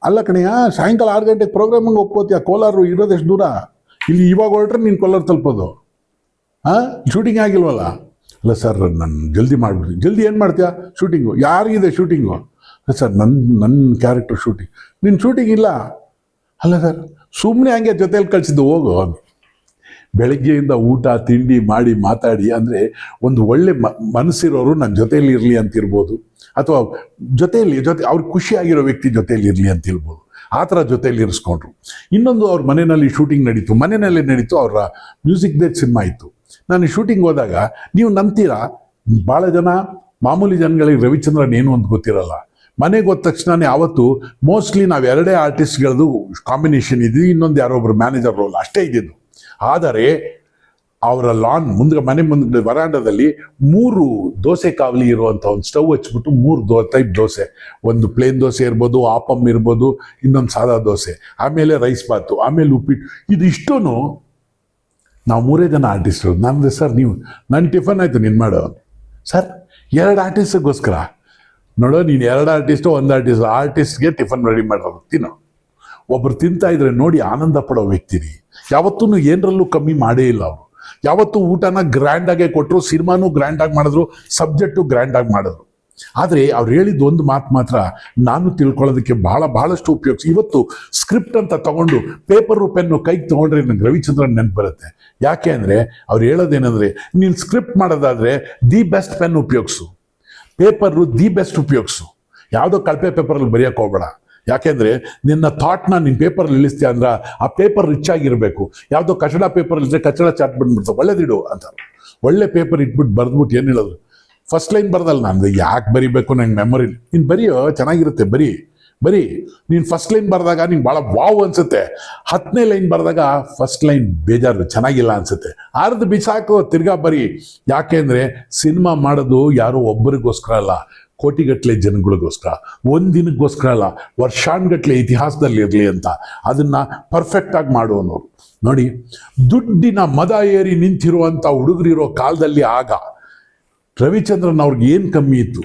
ಅಲ್ಲ ಕಣಯ್ಯ, ಸಾಯಂಕಾಲ 6 ಗಂಟೆಗೆ ಪ್ರೋಗ್ರಾಮಿಗೆ ಒಪ್ಕೋತೀಯ? ಕೋಲಾರ ಇರೋದೆಷ್ಟು ದೂರ? ಇಲ್ಲಿ ಇವಾಗ ಹೊರಟ್ರೆ ನೀನು ಕೋಲಾರ ತಲುಪೋದು. ಶೂಟಿಂಗ್ ಆಗಿಲ್ವಲ್ಲ? ಅಲ್ಲ ಸರ್, ನಾನು ಜಲ್ದಿ ಮಾಡಿಬಿಡ್ತೀನಿ. ಜಲ್ದಿ ಏನು ಮಾಡ್ತೀಯಾ? ಶೂಟಿಂಗು ಯಾರಿಗಿದೆ? ಶೂಟಿಂಗು ಸರ್ ನನ್ನ ಕ್ಯಾರೆಕ್ಟರ್ ಶೂಟಿಂಗ್. ನಿನ್ನ ಶೂಟಿಂಗ್ ಇಲ್ಲ? ಅಲ್ಲ ಸರ್, ಸುಮ್ಮನೆ ಹಂಗೆ ಜೊತೆಯಲ್ಲಿ ಕಳಿಸಿದ್ದು, ಹೋಗು. ಬೆಳಗ್ಗೆಯಿಂದ ಊಟ ತಿಂಡಿ ಮಾಡಿ ಮಾತಾಡಿ, ಅಂದರೆ ಒಂದು ಒಳ್ಳೆ ಮನಸ್ಸಿರೋರು ನನ್ನ ಜೊತೆಯಲ್ಲಿ ಇರಲಿ ಅಂತಿರ್ಬೋದು, ಅಥವಾ ಜೊತೆ ಅವ್ರಿಗೆ ಖುಷಿಯಾಗಿರೋ ವ್ಯಕ್ತಿ ಜೊತೆಯಲ್ಲಿ ಇರಲಿ ಅಂತಿರ್ಬೋದು. ಆ ಥರ ಜೊತೆಯಲ್ಲಿ ಇರಿಸ್ಕೊಂಡ್ರು. ಇನ್ನೊಂದು, ಅವ್ರ ಮನೆಯಲ್ಲಿ ಶೂಟಿಂಗ್ ನಡೀತು, ಅವರ ಮ್ಯೂಸಿಕ್ದೇ ಸಿನಿಮಾ ಇತ್ತು. ನಾನು ಶೂಟಿಂಗ್ ಹೋದಾಗ, ನೀವು ನಂಬ್ತೀರಾ, ಭಾಳ ಜನ ಮಾಮೂಲಿ ಜನಗಳಿಗೆ ರವಿಚಂದ್ರನ್ ಏನು ಅಂತ ಗೊತ್ತಿರಲ್ಲ. ಮನೆಗೆ ಹೋದ ತಕ್ಷಣನೇ ಆವತ್ತು ಮೋಸ್ಟ್ಲಿ ನಾವು 2 ಆರ್ಟಿಸ್ಟ್ಗಳದ್ದು ಕಾಂಬಿನೇಷನ್ ಇದ್ವಿ, ಇನ್ನೊಂದು ಯಾರೊಬ್ಬರು ಮ್ಯಾನೇಜರ್ ರೋಲ್ ಅಷ್ಟೇ ಇದ್ದಿದ್ದು. ಆದರೆ ಅವರ ಲಾನ್ ಮನೆ ಮುಂದೆ ವರಾಂಡದಲ್ಲಿ 3 ದೋಸೆ ಕಾವಲಿ ಇರುವಂಥ ಒಂದು ಸ್ಟವ್ ಹಚ್ಬಿಟ್ಟು 3 ಟೈಪ್ ದೋಸೆ, ಒಂದು ಪ್ಲೇನ್ ದೋಸೆ ಇರ್ಬೋದು, ಆಪಮ್ ಇರ್ಬೋದು, ಇನ್ನೊಂದು ಸಾದಾ ದೋಸೆ, ಆಮೇಲೆ ರೈಸ್ ಬಾತು, ಆಮೇಲೆ ಉಪ್ಪಿಟ್ಟು. ಇದು ಇಷ್ಟೂ ನಾವು 3 ಜನ ಆರ್ಟಿಸ್ಟು. ನಾನು ಸರ್, ನೀವು ನನ್ನ ಟಿಫನ್ ಆಯಿತು, ನೀನು ಮಾಡೋ. ಸರ್ 2 ಆರ್ಟಿಸ್ಟಿಗೋಸ್ಕರ ನೋಡೋ, ನೀನು 2 ಆರ್ಟಿಸ್ಟು, 1 ಆರ್ಟಿಸ್ಟ್ಗೆ ಟಿಫನ್ ರೆಡಿ ಮಾಡೋದು, ತಿನ್ನೋ. ಒಬ್ರು ತಿಂತಾ ಇದ್ರೆ ನೋಡಿ ಆನಂದ ಪಡೋ ವ್ಯಕ್ತಿನಿ. ಯಾವತ್ತೂ ಏನರಲ್ಲೂ ಕಮ್ಮಿ ಮಾಡೇ ಇಲ್ಲ ಅವರು. ಯಾವತ್ತೂ ಊಟನ ಗ್ರ್ಯಾಂಡಾಗೆ ಕೊಟ್ಟರು, ಸಿನಿಮಾನೂ ಗ್ರ್ಯಾಂಡಾಗಿ ಮಾಡಿದ್ರು, ಸಬ್ಜೆಕ್ಟು ಗ್ರ್ಯಾಂಡಾಗಿ ಮಾಡಿದ್ರು. ಆದರೆ ಅವ್ರು ಹೇಳಿದ್ದು ಒಂದು ಮಾತು ಮಾತ್ರ ನಾನು ತಿಳ್ಕೊಳ್ಳೋದಕ್ಕೆ ಬಹಳಷ್ಟು ಉಪಯೋಗಿಸಿ. ಇವತ್ತು ಸ್ಕ್ರಿಪ್ಟ್ ಅಂತ ತಗೊಂಡು ಪೇಪರು ಪೆನ್ನು ಕೈಗೆ ತೊಗೊಂಡ್ರೆ ನನಗೆ ರವಿಚಂದ್ರನ್ ನೆನಪು ಬರುತ್ತೆ. ಯಾಕೆ ಅಂದರೆ ಅವ್ರು ಹೇಳೋದೇನೆಂದರೆ, ನೀನು ಸ್ಕ್ರಿಪ್ಟ್ ಮಾಡೋದಾದರೆ ದಿ ಬೆಸ್ಟ್ ಪೆನ್ ಉಪಯೋಗಿಸು, ಪೇಪರು ದಿ ಬೆಸ್ಟ್ ಉಪಯೋಗಿಸು, ಯಾವುದೋ ಕಳಪೆ ಪೇಪರಲ್ಲಿ ಬರೆಯೋಕೆ ಹೋಗಬೇಡ. ಯಾಕೆಂದರೆ ನಿನ್ನ ಥಾಟ್ನ ನಿನ್ನ ಪೇಪರಲ್ಲಿ ಇಳಿಸ್ತೀಯ ಅಂದ್ರೆ ಆ ಪೇಪರ್ ರಿಚ್ ಆಗಿರಬೇಕು. ಯಾವುದೋ ಕಚಡ ಪೇಪರ್ ಇದ್ದರೆ ಕಚಡ ಚಾಟ್ ಬಂದ್ಬಿಡ್ತಾವೆ, ಒಳ್ಳೇದಿಡು ಅಂತ. ಒಳ್ಳೆ ಪೇಪರ್ ಇಟ್ಬಿಟ್ಟು ಬರೆದ್ಬಿಟ್ಟು ಏನು ಹೇಳೋದು, ಫಸ್ಟ್ ಲೈನ್ ಬರ್ದಲ್ಲ, ನಾನು ಯಾಕೆ ಬರಿಬೇಕು, ನಂಗೆ ಮೆಮೊರಿ. ನೀನು ಬರೆಯೋ, ಚೆನ್ನಾಗಿರುತ್ತೆ, ಬರೀ ನೀನು ಫಸ್ಟ್ ಲೈನ್ ಬರೆದಾಗ ನಿಂಗೆ ಭಾಳ ವಾವ್ ಅನಿಸುತ್ತೆ. 10ನೇ ಲೈನ್ ಬರೆದಾಗ ಫಸ್ಟ್ ಲೈನ್ ಬೇಜಾರು, ಚೆನ್ನಾಗಿಲ್ಲ ಅನಿಸುತ್ತೆ. ಅರ್ಧ ಬಿಸಾಕು, ತಿರ್ಗಾ ಬರೀ. ಯಾಕೆ ಅಂದರೆ ಸಿನಿಮಾ ಮಾಡೋದು ಯಾರೋ ಒಬ್ಬರಿಗೋಸ್ಕರ ಅಲ್ಲ, ಕೋಟಿಗಟ್ಟಲೆ ಜನಗಳಿಗೋಸ್ಕರ, ಒಂದು ದಿನಕ್ಕೋಸ್ಕರ ಅಲ್ಲ, ವರ್ಷಾನ್ಗಟ್ಟಲೆ ಇತಿಹಾಸದಲ್ಲಿ ಇರಲಿ ಅಂತ. ಅದನ್ನು ಪರ್ಫೆಕ್ಟಾಗಿ ಮಾಡುವನವರು. ನೋಡಿ, ದುಡ್ಡಿನ ಮದ ಏರಿ ನಿಂತಿರುವಂಥ ಹುಡುಗರಿರೋ ಕಾಲದಲ್ಲಿ ಆಗ ರವಿಚಂದ್ರನ್ ಅವ್ರಿಗೆ ಏನು ಕಮ್ಮಿ ಇತ್ತು?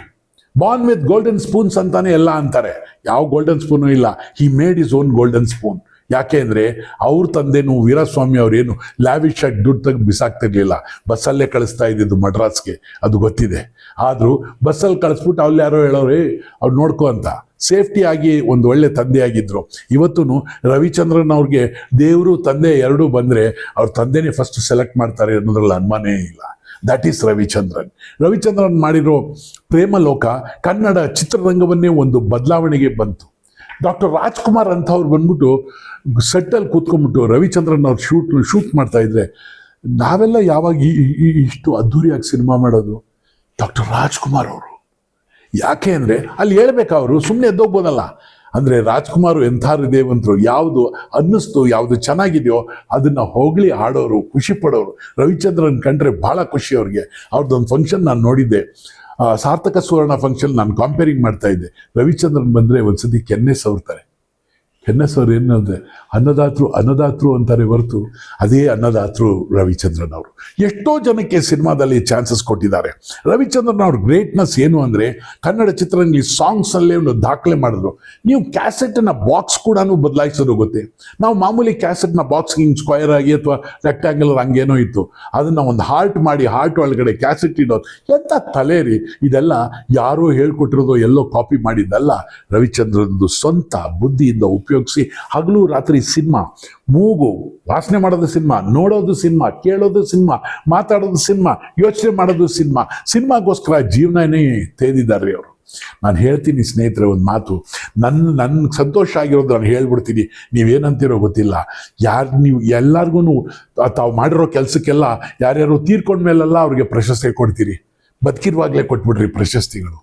ಬಾರ್ನ್ ವಿತ್ ಗೋಲ್ಡನ್ ಸ್ಪೂನ್ಸ್ ಅಂತಾನೆ ಎಲ್ಲ ಅಂತಾರೆ. ಯಾವ ಗೋಲ್ಡನ್ ಸ್ಪೂನು ಇಲ್ಲ. He made is own golden spoon. ಯಾಕೆ ಅಂದರೆ ಅವ್ರ ತಂದೆನೂ ವೀರಸ್ವಾಮಿ ಅವರೇನು ಲ್ಯಾವಿಶ್ ಆಗಿ ದುಡ್ಡು ತೆಗೆದು ಬಿಸಾಕ್ತಿರ್ಲಿಲ್ಲ, ಬಸ್ಸಲ್ಲೇ ಕಳಿಸ್ತಾ ಇದ್ದಿದ್ದು ಮಡ್ರಾಸ್ಗೆ, ಅದು ಗೊತ್ತಿದೆ. ಆದರೂ ಬಸ್ಸಲ್ಲಿ ಕಳಿಸ್ಬಿಟ್ಟು ಅವ್ರು ಯಾರೋ ಹೇಳೋರು, ಅವ್ರು ನೋಡ್ಕೊ ಅಂತ ಸೇಫ್ಟಿಯಾಗಿ ಒಂದು ಒಳ್ಳೆ ತಂದೆಯಾಗಿದ್ದರು. ಇವತ್ತು ರವಿಚಂದ್ರನ್ ಅವ್ರಿಗೆ ದೇವರು ತಂದೆ ಎರಡೂ ಬಂದರೆ ಅವ್ರ ತಂದೆನೇ ಫಸ್ಟ್ ಸೆಲೆಕ್ಟ್ ಮಾಡ್ತಾರೆ ಅನ್ನೋದ್ರಲ್ಲಿ ಅನುಮಾನೇ ಇಲ್ಲ. ದ್ಯಾಟ್ ಈಸ್ ರವಿಚಂದ್ರನ್ ಮಾಡಿರೋ ಪ್ರೇಮಲೋಕ ಕನ್ನಡ ಚಿತ್ರರಂಗವನ್ನೇ ಒಂದು ಬದಲಾವಣೆಗೆ ಬಂತು. ಡಾಕ್ಟರ್ ರಾಜ್ಕುಮಾರ್ ಅಂಥವ್ರು ಬಂದ್ಬಿಟ್ಟು ಸೆಟ್ಟಲ್ಲಿ ಕೂತ್ಕೊಂಡ್ಬಿಟ್ಟು ರವಿಚಂದ್ರನ್ ಅವ್ರು ಶೂಟ್ ಮಾಡ್ತಾ ಇದ್ರೆ ನಾವೆಲ್ಲ ಯಾವಾಗ ಇಷ್ಟು ಅದ್ಧೂರಿಯಾಗಿ ಸಿನಿಮಾ ಮಾಡೋದು? ಡಾಕ್ಟರ್ ರಾಜ್ಕುಮಾರ್ ಅವರು. ಯಾಕೆ ಅಂದರೆ ಅಲ್ಲಿ ಹೇಳ್ಬೇಕು, ಅವರು ಸುಮ್ಮನೆ ಎದ್ದೋಗ್ಬೋದಲ್ಲ. ಅಂದರೆ ರಾಜ್ಕುಮಾರ್ ಎಂಥ ಹೃದಯವಂತರು, ಯಾವುದು ಅನ್ನಿಸ್ತು, ಯಾವುದು ಚೆನ್ನಾಗಿದೆಯೋ ಅದನ್ನು ಹೊಗಳಿ ಆಡೋರು, ಖುಷಿ ಪಡೋರು. ರವಿಚಂದ್ರನ್ ಕಂಡ್ರೆ ಭಾಳ ಖುಷಿ ಅವ್ರಿಗೆ. ಅವ್ರದ್ದೊಂದು ಫಂಕ್ಷನ್ ನಾನು ನೋಡಿದ್ದೆ, ಸಾರ್ಥಕ ಸುವರ್ಣ ಫಂಕ್ಷನ್, ನಾನು ಕಾಂಪೇರಿಂಗ್ ಮಾಡ್ತಾ ಇದ್ದೆ. ರವಿಚಂದ್ರನ್ ಬಂದರೆ ಒಂದ್ಸತಿ ಕೆನ್ನೆ ಸವರ್ತಾರೆ. ಕೆನ್ನೆ ಸವರ್ ಏನಂದರೆ ಅನ್ನದಾತರು ಅಂತಾರೆ ಹೊರತು ಅದೇ ಅನ್ನದಾತರು ರವಿಚಂದ್ರನ್ ಅವರು. ಎಷ್ಟೋ ಜನಕ್ಕೆ ಸಿನಿಮಾದಲ್ಲಿ ಚಾನ್ಸಸ್ ಕೊಟ್ಟಿದ್ದಾರೆ. ರವಿಚಂದ್ರನ್ ಅವ್ರ ಗ್ರೇಟ್ನೆಸ್ ಏನು ಅಂದರೆ ಕನ್ನಡ ಚಿತ್ರರಂಗದಲ್ಲಿ ಸಾಂಗ್ಸಲ್ಲೇ ಒಂದು ದಾಖಲೆ ಮಾಡಿದ್ರು. ನೀವು ಕ್ಯಾಸೆಟ್ನ ಬಾಕ್ಸ್ ಕೂಡ ಬದಲಾಯಿಸೋದು ಗೊತ್ತೇ. ನಾವು ಮಾಮೂಲಿ ಕ್ಯಾಸೆಟ್ನ ಬಾಕ್ಸ್ ಹಿಂಗೆ ಸ್ಕ್ವೈರ್ ಆಗಿ ಅಥವಾ ರೆಕ್ಟ್ಯಾಂಗ್ಯುಲರ್ ಹಂಗೇನೋ ಇತ್ತು, ಅದನ್ನು ಒಂದು ಹಾರ್ಟ್ ಮಾಡಿ ಹಾರ್ಟ್ ಒಳಗಡೆ ಕ್ಯಾಸೆಟ್ ಇಡೋದು ಎಂಥ ತಲೆರಿ. ಇದೆಲ್ಲ ಯಾರೋ ಹೇಳ್ಕೊಟ್ಟಿರೋದು, ಎಲ್ಲೋ ಕಾಪಿ ಮಾಡಿದ್ದಲ್ಲ. ರವಿಚಂದ್ರನ್ದು ಸ್ವಂತ ಬುದ್ಧಿಯಿಂದ ಉಪಯೋಗಿಸಿ ಹಗಲು ರಾತ್ರಿ ಸಿನಿಮಾ, ಮೂಗು ವಾಸನೆ ಮಾಡೋದು ಸಿನಿಮಾ, ನೋಡೋದು ಸಿನಿಮಾ, ಕೇಳೋದು ಸಿನಿಮಾ, ಮಾತಾಡೋದು ಸಿನಿಮಾ, ಯೋಚನೆ ಮಾಡೋದು ಸಿನಿಮಾಗೋಸ್ಕರ ಜೀವನನೇ ತೆಗೆದಿದ್ದಾರೆ ಅವರು. ನಾನು ಹೇಳ್ತೀನಿ ಸ್ನೇಹಿತರೆ ಒಂದು ಮಾತು, ನನ್ನ ಸಂತೋಷ ಆಗಿರೋದು ನಾನು ಹೇಳ್ಬಿಡ್ತೀನಿ, ನೀವೇನಂತೀರೋ ಗೊತ್ತಿಲ್ಲ. ನೀವು ಎಲ್ಲರಿಗೂ ತಾವು ಮಾಡಿರೋ ಕೆಲಸಕ್ಕೆಲ್ಲ ಯಾರ್ಯಾರು ತೀರ್ಕೊಂಡ್ಮೇಲೆಲ್ಲ ಅವ್ರಿಗೆ ಪ್ರಶಸ್ತಿ ಕೊಡ್ತೀರಿ. ಬದುಕಿರುವಾಗಲೇ ಕೊಟ್ಬಿಡ್ರಿ ಪ್ರಶಸ್ತಿಗಳು.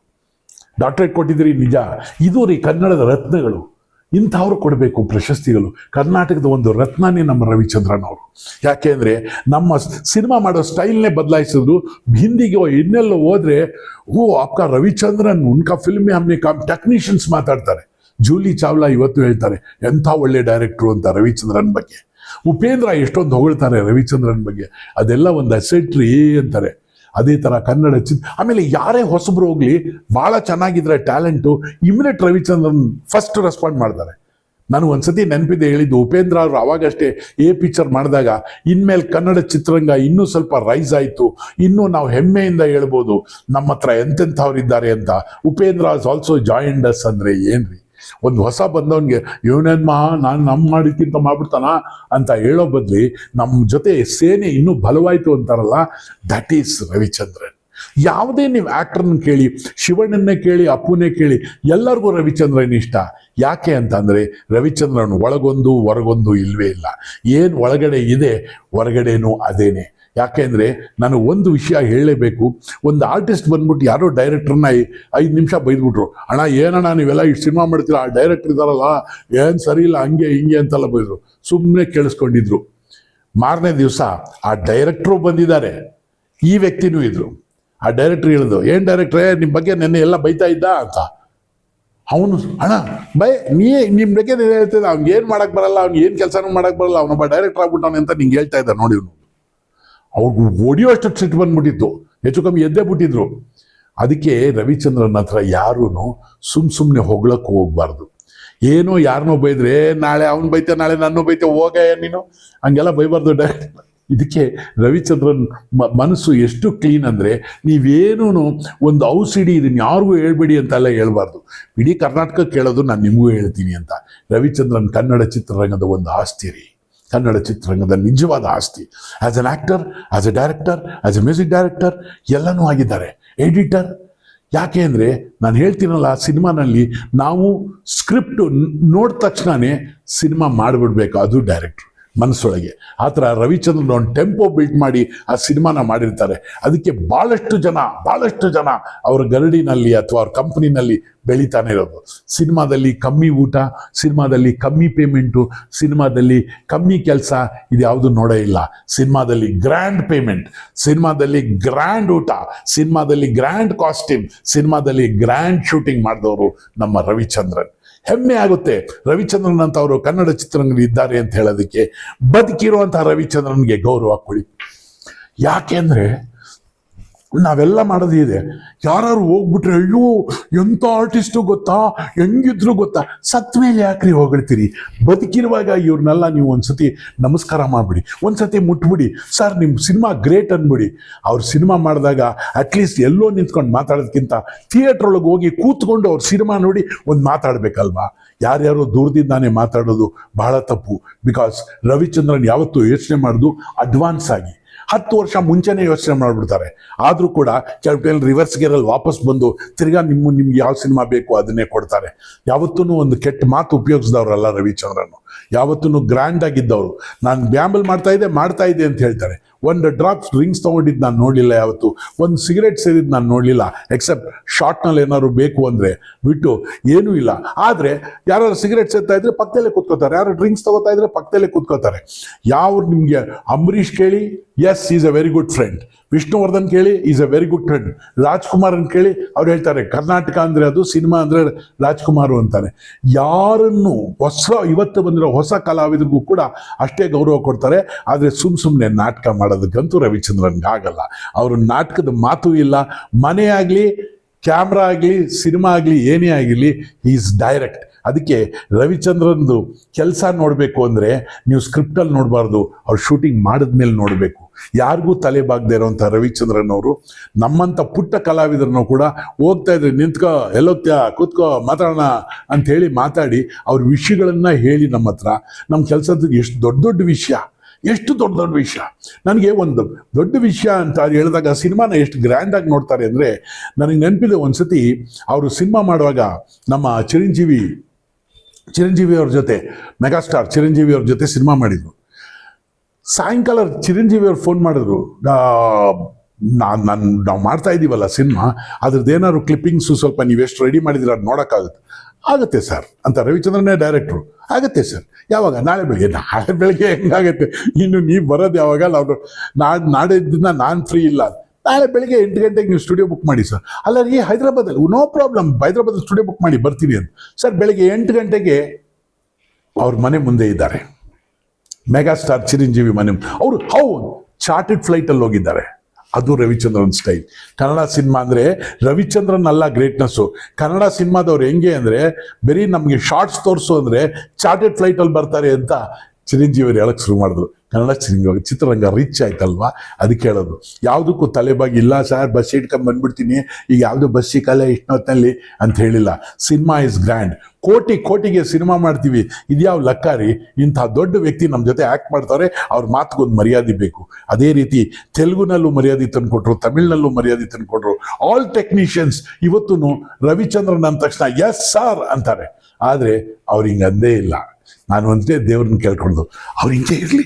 ಡಾಕ್ಟ್ರೇಟ್ ಕೊಟ್ಟಿದ್ದೀರಿ ನಿಜ, ಇದು ರೀ ಕನ್ನಡದ ರತ್ನಗಳು. ಇಂಥವ್ರು ಕೊಡಬೇಕು ಪ್ರಶಸ್ತಿಗಳು. ಕರ್ನಾಟಕದ ಒಂದು ರತ್ನನೇ ನಮ್ಮ ರವಿಚಂದ್ರನ್ ಅವರು. ಯಾಕೆ ಅಂದರೆ ನಮ್ಮ ಸಿನಿಮಾ ಮಾಡೋ ಸ್ಟೈಲ್ನೇ ಬದಲಾಯಿಸಿದ್ರು. ಹಿಂದಿಗೆ ಇನ್ನೆಲ್ಲೋ ಹೋದರೆ ಅಪ್ಪ ರವಿಚಂದ್ರನ್ ಉನ್ಕಾ ಫಿಲ್ಮೇ ಹಮ್ನೆ ಟೆಕ್ನಿಷಿಯನ್ಸ್ ಮಾತಾಡ್ತಾರೆ. ಜೂಲಿ ಚಾವ್ಲಾ ಇವತ್ತು ಹೇಳ್ತಾರೆ ಎಂಥ ಒಳ್ಳೆ ಡೈರೆಕ್ಟ್ರು ಅಂತ ರವಿಚಂದ್ರನ್ ಬಗ್ಗೆ. ಉಪೇಂದ್ರ ಎಷ್ಟೊಂದು ಹೊಗಳ್ತಾರೆ ರವಿಚಂದ್ರನ್ ಬಗ್ಗೆ, ಅದೆಲ್ಲ ಒಂದು ಅಸೆಟ್ರಿ ಅಂತಾರೆ. ಅದೇ ಥರ ಕನ್ನಡ ಆಮೇಲೆ ಯಾರೇ ಹೊಸಬ್ರು ಹೋಗ್ಲಿ ಭಾಳ ಚೆನ್ನಾಗಿದ್ರೆ talent immediate Ravichandran first respond ಮಾಡ್ತಾರೆ. ನಾನು ಒಂದ್ಸತಿ ನೆನಪಿದೆ ಹೇಳಿದ್ದು, ಉಪೇಂದ್ರ ಅವರು ಅವಾಗಷ್ಟೇ ಪಿಕ್ಚರ್ ಮಾಡಿದಾಗ ಇನ್ಮೇಲೆ ಕನ್ನಡ ಚಿತ್ರರಂಗ ಇನ್ನೂ ಸ್ವಲ್ಪ ರೈಸ್ ಆಯಿತು, ಇನ್ನೂ ನಾವು ಹೆಮ್ಮೆಯಿಂದ ಹೇಳ್ಬೋದು ನಮ್ಮ ಹತ್ರ ಎಂತೆಂಥವ್ರಿದ್ದಾರೆ ಅಂತ. Upendra as also joined us ಅಂದರೆ ಏನ್ರಿ, ಒಂದು ಹೊಸ ಬಂದವನಿಗೆ ಇವನೇನ್ಮ ನಾನು ಮಾಡಿದ್ಕಿಂತ ಮಾಡ್ಬಿಡ್ತಾನ ಅಂತ ಹೇಳೋ ಬದಲಿ ನಮ್ಮ ಜೊತೆ ಸೇನೆ ಇನ್ನೂ ಬಲವಾಯಿತು ಅಂತಾರಲ್ಲ, ದಟ್ ಈಸ್ ರವಿಚಂದ್ರನ್. ಯಾವುದೇ ನೀವು ಆ್ಯಕ್ಟರ್ನ ಕೇಳಿ, ಶಿವಣ್ಣನ್ನೇ ಕೇಳಿ, ಅಪ್ಪುನೇ ಕೇಳಿ, ಎಲ್ಲರಿಗೂ ರವಿಚಂದ್ರನ್ ಇಷ್ಟ. ಯಾಕೆ ಅಂತ ಅಂದರೆ ರವಿಚಂದ್ರನ್ ಒಳಗೊಂದು ಹೊರಗೊಂದು ಇಲ್ವೇ ಇಲ್ಲ. ಏನು ಒಳಗಡೆ ಇದೆ ಹೊರಗಡೆನೂ ಅದೇನೆ. ಯಾಕೆ ಅಂದರೆ ನಾನು ಒಂದು ವಿಷಯ ಹೇಳಲೇಬೇಕು. ಒಂದು ಆರ್ಟಿಸ್ಟ್ ಬಂದ್ಬಿಟ್ಟು ಯಾರೋ ಡೈರೆಕ್ಟ್ರನ್ನ 5 ನಿಮಿಷ ಬೈದ್ಬಿಟ್ರು, ಅಣ್ಣ ಏನಣ್ಣ ನೀವೆಲ್ಲ ಇಷ್ಟು ಸಿನಿಮಾ ಮಾಡ್ತೀರ, ಆ ಡೈರೆಕ್ಟ್ರ್ ಇದ್ದಾರಲ್ಲ ಏನು ಸರಿ ಇಲ್ಲ ಹಂಗೆ ಹಿಂಗೆ ಅಂತೆಲ್ಲ ಬೈದರು. ಸುಮ್ಮನೆ ಕೇಳಿಸ್ಕೊಂಡಿದ್ರು. ಮಾರನೇ ದಿವಸ ಆ ಡೈರೆಕ್ಟ್ರು ಬಂದಿದ್ದಾರೆ, ಈ ವ್ಯಕ್ತಿನೂ ಇದ್ರು. ಆ ಡೈರೆಕ್ಟ್ರ್ ಹೇಳಿದ್ರು, ಏನು ಡೈರೆಕ್ಟ್ರೇ ನಿಮ್ಮ ಬಗ್ಗೆ ನೆನ್ನೆ ಎಲ್ಲ ಬೈತಾ ಇದ್ದ ಅಂತ. ಅವನು ಅಣ್ಣ ನಿಮ್ಮ ಬಗ್ಗೆ ಹೇಳ್ತಿದ್ದ, ಅವ್ನಿಗೆ ಏನು ಮಾಡೋಕ್ಕೆ ಬರಲ್ಲ, ಅವ್ನಿಗೆ ಏನು ಕೆಲಸನೂ ಮಾಡೋಕ್ಕೆ ಬರಲ್ಲ, ಅವನೊಬ್ಬ ಡೈರೆಕ್ಟ್ರ್ ಆಗ್ಬಿಟ್ಟಾನೆ ಅಂತ ನಿಂಗೆ ಹೇಳ್ತಾ ಇದ್ದ ನೋಡಿ. ಇವನು ಅವ್ರಿಗೂ ಹೊಡಿಯೋ ಅಷ್ಟು ಸಿಟ್ಟು ಬಂದ್ಬಿಟ್ಟಿತ್ತು, ಹೆಚ್ಚು ಕಮ್ಮಿ ಎದ್ದೇ ಬಿಟ್ಟಿದ್ರು. ಅದಕ್ಕೆ ರವಿಚಂದ್ರನ್ ಹತ್ರ ಯಾರೂ ಸುಮ್ಮನೆ ಹೊಗಳಕ್ಕೆ ಹೋಗ್ಬಾರ್ದು. ಏನೋ ಯಾರನ್ನೋ ಬೈದ್ರೆ ನಾಳೆ ಅವ್ನು ಬೈತೆ, ನಾಳೆ ನಾನು ಬೈತೆ, ಹೋಗ ನೀನು ಹಂಗೆಲ್ಲ ಬೈಬಾರ್ದು ಡೈರೆಕ್ಟ್. ಇದಕ್ಕೆ ರವಿಚಂದ್ರನ್ ಮನಸ್ಸು ಎಷ್ಟು ಕ್ಲೀನ್ ಅಂದರೆ, ನೀವೇನೂ ಒಂದು ಔಷಧಿ ಇದನ್ನು ಯಾರಿಗೂ ಹೇಳ್ಬೇಡಿ ಅಂತೆಲ್ಲ ಹೇಳ್ಬಾರ್ದು. ಇಡೀ ಕರ್ನಾಟಕಕ್ಕೆ ಕೇಳೋದು ನಾನು ನಿಮಗೂ ಹೇಳ್ತೀನಿ ಅಂತ. ರವಿಚಂದ್ರನ್ ಕನ್ನಡ ಚಿತ್ರರಂಗದ ಒಂದು ಆಸ್ತಿ ರೀ, ಕನ್ನಡ ಚಿತ್ರರಂಗದ ನಿಜವಾದ ಆಸ್ತಿ. As an actor, as A director, as A music director ಎಲ್ಲನೂ ಆಗಿದ್ದಾರೆ, ಎಡಿಟರ್. ಯಾಕೆ ಅಂದರೆ ನಾನು ಹೇಳ್ತೀನಲ್ಲ, ಸಿನಿಮಾನಲ್ಲಿ ನಾವು ಸ್ಕ್ರಿಪ್ಟು ನೋಡಿದ ತಕ್ಷಣವೇ ಸಿನಿಮಾ ಮಾಡಿಬಿಡ್ಬೇಕು, ಅದು ಡೈರೆಕ್ಟ್ರು ಮನಸ್ಸೊಳಗೆ. ಆ ಥರ ರವಿಚಂದ್ರನ್ ಒಂದು ಟೆಂಪೋ ಬಿಲ್ಟ್ ಮಾಡಿ ಆ ಸಿನಿಮಾನ ಮಾಡಿರ್ತಾರೆ. ಅದಕ್ಕೆ ಭಾಳಷ್ಟು ಜನ ಅವ್ರ ಗರಡಿನಲ್ಲಿ ಅಥವಾ ಅವ್ರ ಕಂಪ್ನಿನಲ್ಲಿ ಬೆಳೀತಾನೆ ಇರೋದು. ಸಿನಿಮಾದಲ್ಲಿ ಕಮ್ಮಿ ಊಟ, ಸಿನಿಮಾದಲ್ಲಿ ಕಮ್ಮಿ ಪೇಮೆಂಟು, ಸಿನಿಮಾದಲ್ಲಿ ಕಮ್ಮಿ ಕೆಲಸ, ಇದು ಯಾವುದು ನೋಡೇ ಇಲ್ಲ. ಸಿನಿಮಾದಲ್ಲಿ ಗ್ರ್ಯಾಂಡ್ ಪೇಮೆಂಟ್, ಸಿನಿಮಾದಲ್ಲಿ ಗ್ರ್ಯಾಂಡ್ ಊಟ, ಸಿನಿಮಾದಲ್ಲಿ ಗ್ರ್ಯಾಂಡ್ ಕಾಸ್ಟ್ಯೂಮ್, ಸಿನಿಮಾದಲ್ಲಿ ಗ್ರ್ಯಾಂಡ್ ಶೂಟಿಂಗ್ ಮಾಡಿದವರು ನಮ್ಮ ರವಿಚಂದ್ರನ್. ಹೆಮ್ಮೆ ಆಗುತ್ತೆ ರವಿಚಂದ್ರನ್ ಅಂತ ಅವರು ಕನ್ನಡ ಚಿತ್ರರಂಗದಲ್ಲಿ ಇದ್ದಾರೆ ಅಂತ ಹೇಳೋದಕ್ಕೆ. ಬದುಕಿರುವಂಥ ರವಿಚಂದ್ರನ್ಗೆ ಗೌರವ ಕೊಡಿ. ಯಾಕೆ ಅಂದರೆ ನಾವೆಲ್ಲ ಮಾಡೋದು ಇದೆ. ಯಾರು ಹೋಗ್ಬಿಟ್ರೆ ಅಯ್ಯೋ ಎಂಥ ಆರ್ಟಿಸ್ಟು ಗೊತ್ತಾ, ಹೆಂಗಿದ್ರು ಗೊತ್ತಾ, ಸತ್ತ ಮೇಲೆ ಯಾಕ್ರಿ ಹೊಗಳ್ತೀರಿ? ಬದುಕಿರುವಾಗ ಇವ್ರನ್ನೆಲ್ಲ ನೀವು ಒಂದ್ಸತಿ ನಮಸ್ಕಾರ ಮಾಡಿಬಿಡಿ, ಒಂದ್ಸತಿ ಮುಟ್ಬಿಡಿ, ಸರ್ ನಿಮ್ಮ ಸಿನಿಮಾ ಗ್ರೇಟ್ ಅಂದ್ಬಿಡಿ. ಅವ್ರು ಸಿನಿಮಾ ಮಾಡಿದಾಗ ಅಟ್ಲೀಸ್ಟ್ ಎಲ್ಲೋ ನಿಂತ್ಕೊಂಡು ಮಾತಾಡೋದಕ್ಕಿಂತ ಥಿಯೇಟ್ರ್ ಒಳಗೆ ಹೋಗಿ ಕೂತ್ಕೊಂಡು ಅವ್ರ ಸಿನಿಮಾ ನೋಡಿ ಒಂದು ಮಾತಾಡಬೇಕಲ್ವಾ? ಯಾರ್ಯಾರೋ ದೂರದಿಂದಾನೇ ಮಾತಾಡೋದು ಬಹಳ ತಪ್ಪು. ಬಿಕಾಸ್ ರವಿಚಂದ್ರನ್ ಯಾವತ್ತೂ ಯೋಚನೆ ಮಾಡೋದು ಅಡ್ವಾನ್ಸ್ ಆಗಿ, 10 ವರ್ಷ ಮುಂಚೆನೇ ಯೋಚನೆ ಮಾಡಿಬಿಡ್ತಾರೆ. ಆದರೂ ಕೂಡ ಕೆಲವು ರಿವರ್ಸ್ ಗೇರಲ್ಲಿ ವಾಪಸ್ ಬಂದು ತಿರ್ಗಾ ನಿಮ್ಗೆ ಯಾವ ಸಿನಿಮಾ ಬೇಕು ಅದನ್ನೇ ಕೊಡ್ತಾರೆ. ಯಾವತ್ತೂ ಒಂದು ಕೆಟ್ಟ ಮಾತು ಉಪಯೋಗಿಸಿದವ್ರಲ್ಲ ರವಿಚಂದ್ರನ್. ಯಾವತ್ತೂ ಗ್ರ್ಯಾಂಡ್ ಆಗಿದ್ದವರು. ನಾನು ಬ್ಯಾಂಬಲ್ ಮಾಡ್ತಾ ಇದ್ದೆ ಅಂತ ಹೇಳ್ತಾರೆ. ಒಂದು ಡ್ರಾಪ್ ಡ್ರಿಂಕ್ಸ್ ತೊಗೊಂಡಿದ್ದು ನಾನು ನೋಡಲಿಲ್ಲ, ಯಾವತ್ತು ಒಂದು ಸಿಗರೇಟ್ ಸೇರಿದ್ದು ನಾನು ನೋಡಲಿಲ್ಲ, ಎಕ್ಸೆಪ್ಟ್ ಶಾರ್ಟ್ನಲ್ಲಿ ಏನಾದ್ರು ಬೇಕು ಅಂದರೆ ಬಿಟ್ಟು ಏನೂ ಇಲ್ಲ. ಆದರೆ ಯಾರು ಸಿಗರೇಟ್ ಸೇರ್ತಾ ಇದ್ರೆ ಪಕ್ಕದಲ್ಲೇ ಕೂತ್ಕೋತಾರೆ, ಯಾರು ಡ್ರಿಂಕ್ಸ್ ತೊಗೋತಾ ಇದ್ರೆ ಪಕ್ಕದಲ್ಲೇ ಕೂತ್ಕೋತಾರೆ. ಯಾವ ನಿಮಗೆ ಅಂಬರೀಷ್ ಕೇಳಿ, he's is a very good friend. Vishnuvardhan ಕೇಳಿ, is a very good friend. ರಾಜ್ಕುಮಾರನ್ ಕೇಳಿ, ಅವ್ರು ಹೇಳ್ತಾರೆ ಕರ್ನಾಟಕ ಅಂದರೆ ಅದು, ಸಿನಿಮಾ ಅಂದರೆ ರಾಜ್ಕುಮಾರ್ ಅಂತಾರೆ. ಯಾರನ್ನು ಇವತ್ತು ಬಂದಿರೋ ಹೊಸ ಕಲಾವಿದರಿಗೂ ಕೂಡ ಅಷ್ಟೇ ಗೌರವ ಕೊಡ್ತಾರೆ. ಆದರೆ ಸುಮ್ಮನೆ ನಾಟಕ ಮಾಡೋದಕ್ಕಂತೂ ರವಿಚಂದ್ರನ್ಗೆ ಆಗಲ್ಲ. ಅವರು ನಾಟಕದ ಮಾತು ಇಲ್ಲ. ಮನೆ ಆಗಲಿ, ಕ್ಯಾಮ್ರಾ ಆಗಲಿ, ಸಿನಿಮಾ ಆಗಲಿ, ಏನೇ ಆಗಿರಲಿ, ಈಸ್ ಡೈರೆಕ್ಟ್. ಅದಕ್ಕೆ ರವಿಚಂದ್ರನ್ದು ಕೆಲಸ ನೋಡಬೇಕು ಅಂದರೆ ನೀವು ಸ್ಕ್ರಿಪ್ಟಲ್ಲಿ ನೋಡಬಾರ್ದು, ಅವ್ರು ಶೂಟಿಂಗ್ ಮಾಡಿದ್ಮೇಲೆ ನೋಡಬೇಕು. ಯಾರಿಗೂ ತಲೆ ಬಾಗದೇ ಇರೋವಂಥ ರವಿಚಂದ್ರನ್ ಅವರು ನಮ್ಮಂಥ ಪುಟ್ಟ ಕಲಾವಿದರನ್ನು ಕೂಡ ಹೋಗ್ತಾ ಇದ್ರೆ ನಿಂತ್ಕೋ, ಎಲ್ಲೋಗ್ತೀಯ, ಕೂತ್ಕೋ, ಮಾತಾಡೋಣ ಅಂಥೇಳಿ ಮಾತಾಡಿ ಅವ್ರ ವಿಷಯಗಳನ್ನು ಹೇಳಿ ನಮ್ಮ ಹತ್ರ. ನಮ್ಮ ಕೆಲಸದ ಎಷ್ಟು ದೊಡ್ಡ ವಿಷಯ. ನನಗೆ ಒಂದು ದೊಡ್ಡ ವಿಷಯ ಅಂತ ಹೇಳಿದಾಗ ಸಿನಿಮಾನ ಎಷ್ಟು ಗ್ರ್ಯಾಂಡಾಗಿ ನೋಡ್ತಾರೆ ಅಂದರೆ, ನನಗೆ ನೆನಪಿದೆ ಒಂದ್ಸತಿ ಅವರು ಸಿನಿಮಾ ಮಾಡುವಾಗ ನಮ್ಮ ಚಿರಂಜೀವಿ ಅವ್ರ ಜೊತೆ, ಮೆಗಾಸ್ಟಾರ್ ಚಿರಂಜೀವಿ ಅವ್ರ ಜೊತೆ ಸಿನಿಮಾ ಮಾಡಿದರು. ಸಾಯಂಕಾಲ ಚಿರಂಜೀವಿ ಅವ್ರು ಫೋನ್ ಮಾಡಿದ್ರು, ನಾವು ಮಾಡ್ತಾ ಇದ್ದೀವಲ್ಲ ಸಿನಿಮಾ, ಅದ್ರದ್ದು ಏನಾದ್ರು ಕ್ಲಿಪ್ಪಿಂಗ್ಸು ಸ್ವಲ್ಪ ನೀವೆಷ್ಟು ರೆಡಿ ಮಾಡಿದ್ದೀರ ಅದು ನೋಡೋಕ್ಕಾಗುತ್ತೆ. ಆಗುತ್ತೆ ಸರ್ ಅಂತ ರವಿಚಂದ್ರನೇ ಡೈರೆಕ್ಟ್ರು. ಆಗುತ್ತೆ ಸರ್, ಯಾವಾಗ? ನಾಳೆ ಬೆಳಿಗ್ಗೆ ಹೆಂಗಾಗುತ್ತೆ? ಇನ್ನು ನೀವು ಬರೋದು ಯಾವಾಗ? ನಾವು ನಾಡಿದ್ದಿನ ನಾನು ಫ್ರೀ ಇಲ್ಲ. ನಾಳೆ ಬೆಳಿಗ್ಗೆ 8 ಗಂಟೆಗೆ ನೀವು ಸ್ಟುಡಿಯೋ ಬುಕ್ ಮಾಡಿ ಸರ್. ಅಲ್ಲ ರೀ, ಹೈದರಾಬಾದಲ್ಲಿ ನೋ ಪ್ರಾಬ್ಲಮ್, ಹೈದರಾಬಾದಲ್ಲಿ ಸ್ಟುಡಿಯೋ ಬುಕ್ ಮಾಡಿ ಬರ್ತೀನಿ ಅಂತ. ಸರ್ ಬೆಳಿಗ್ಗೆ 8 ಗಂಟೆಗೆ ಅವ್ರ ಮನೆ ಮುಂದೆ ಇದ್ದಾರೆ, ಮೆಗಾಸ್ಟಾರ್ ಚಿರಂಜೀವಿ ಮನೆ. ಅವರು ಚಾರ್ಟೆಡ್ ಫ್ಲೈಟಲ್ಲಿ ಹೋಗಿದ್ದಾರೆ. ಅದು ರವಿಚಂದ್ರನ್ ಸ್ಟೈಲ್. ಕನ್ನಡ ಸಿನಿಮಾ ಅಂದರೆ ರವಿಚಂದ್ರನ್ ಅಲ್ಲ ಗ್ರೇಟ್ನೆಸ್ಸು. ಕನ್ನಡ ಸಿನಿಮಾದವ್ರು ಹೆಂಗೆ ಅಂದರೆ ಬರೀ ನಮಗೆ ಶಾರ್ಟ್ಸ್ ತೋರಿಸು ಅಂದರೆ ಚಾರ್ಟೆಡ್ ಫ್ಲೈಟಲ್ಲಿ ಬರ್ತಾರೆ ಅಂತ ಚಿರಂಜೀವಿ ಹೇಳಕ್ಕೆ ಶುರು ಮಾಡಿದ್ರು. ಕನ್ನಡ ಚಿತ್ರರಂಗ ರಿಚ್ ಆಯ್ತಲ್ವಾ, ಅದಕ್ಕೆ ಹೇಳೋದು. ಯಾವುದಕ್ಕೂ ತಲೆಬಾಗಿ ಇಲ್ಲ ಸರ್, ಬಸ್ ಇಟ್ಕೊಂಡು ಬಂದ್ಬಿಡ್ತೀನಿ, ಈಗ ಯಾವುದೋ ಬಸ್ ಸಿಕ್ಕಲ್ಲ ಇಷ್ಟೊತ್ತಲ್ಲಿ ಅಂತ ಹೇಳಿಲ್ಲ. Cinema is grand. ಕೋಟಿಗೆ ಸಿನಿಮಾ ಮಾಡ್ತೀವಿ, ಇದ್ಯಾವ ಲೆಕ್ಕ ರೀ? ಇಂಥ ದೊಡ್ಡ ವ್ಯಕ್ತಿ ನಮ್ಮ ಜೊತೆ ಆ್ಯಕ್ಟ್ ಮಾಡ್ತಾರೆ, ಅವ್ರ ಮಾತಿಗೊಂದು ಮರ್ಯಾದೆ ಬೇಕು. ಅದೇ ರೀತಿ ತೆಲುಗುನಲ್ಲೂ ಮರ್ಯಾದೆ ತಂದುಕೊಟ್ರು, ತಮಿಳ್ನಲ್ಲೂ ಮರ್ಯಾದೆ ತಂದುಕೊಟ್ರು. ಆಲ್ ಟೆಕ್ನಿಷಿಯನ್ಸ್ ಇವತ್ತು ರವಿಚಂದ್ರನ್ ಅಂದ ತಕ್ಷಣ ಎಸ್ ಸರ್ ಅಂತಾರೆ. ಆದರೆ ಅವ್ರು ಹಿಂಗೆ ಅಂದೇ ಇಲ್ಲ. ನಾನು ಒಂದೇ ದೇವ್ರನ್ನ ಕೇಳ್ಕೊಂಡು ಅವ್ರು ಹಿಂಗೆ ಇರಲಿ,